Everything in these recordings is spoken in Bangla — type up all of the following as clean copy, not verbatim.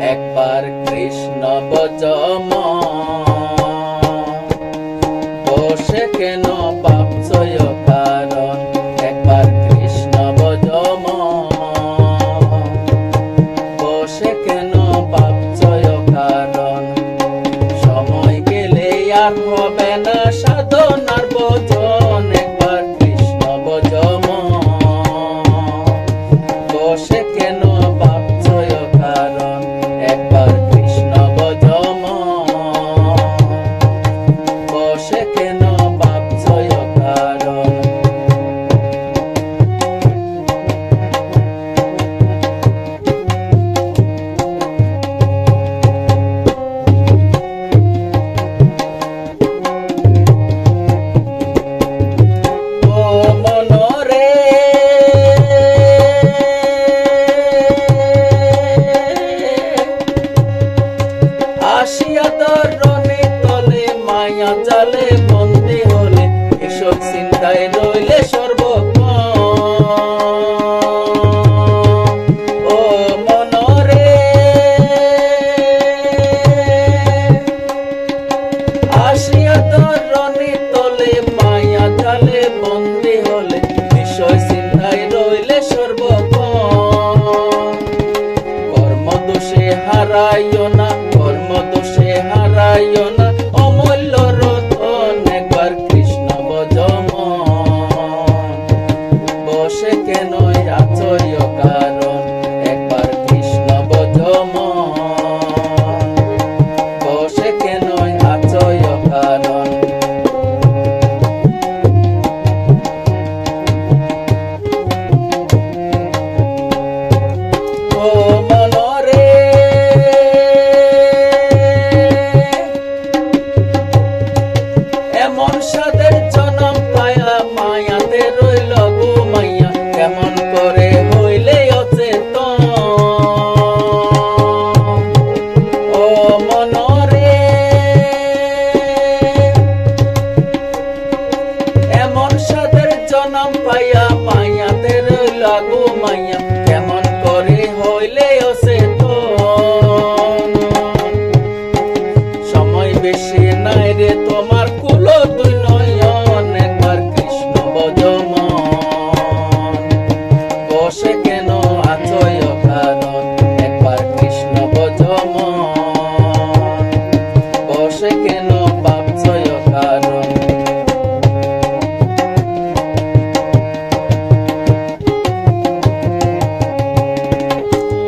একবার কৃষ্ণ বজম বসে কেন ভাবছয় কারণ একবার কৃষ্ণ বজম বসে কেন ভাবছয় কারণ সময় গেলে আর হবে না সাধনার ভজন একবার কৃষ্ণ বজম বসে কেন ভাবছয় কারণ একবার কৃষ্ণ বজম বসে কেন ভাবছয় কারণ আসিয়া ধরণী তলে মায়া জালে বন্দী হলে এসব চিন্তায় রইলে সর্বক্ষণ ও মনরে আসিয়া ধরণী তলে মায়া জালে বন্দী হলে বিষয় চিন্তায় রইলে সর্বক্ষণ কর্মদোষে হারাইও না কর্মদোষে হারাইও না অমূল্য রতন একবার কৃষ্ণ বজম বসে কেন আচয় কারণ একবার কৃষ্ণ বজম বসে কেন আচয় কারণ ও মনরে এমন সাদের জনম পায়া মায়াতে রইল গো মাইয়া কেমন করে হইলে অচেতন ও মনরে এমন সাদের জনম পায়া মায়াতে রইল গো মাইয়া কেমন করে হইলে অচেতন সময় বেশি নাই রে তোমার কুলো তুই নয়ন একবার কৃষ্ণ বজম বসে কেন আচয় কারণ একবার কৃষ্ণ বজম বসে কেন ভাবছয় কারণ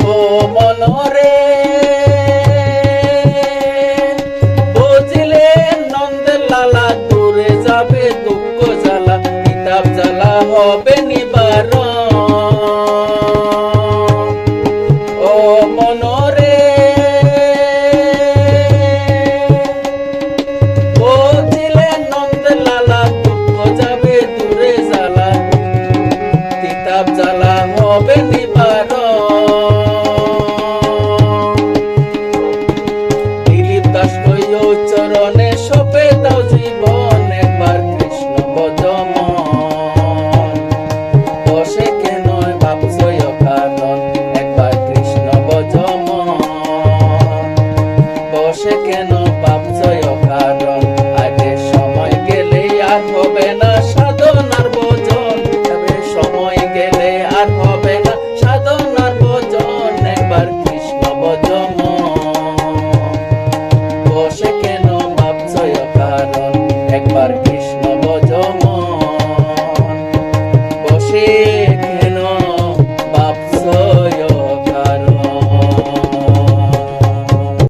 ও মনরে বুঝিলে নন্দের লালা দূরে যাবে দুঃখ জ্বালা কিতাব জ্বালা হবে নিবারণ ও মন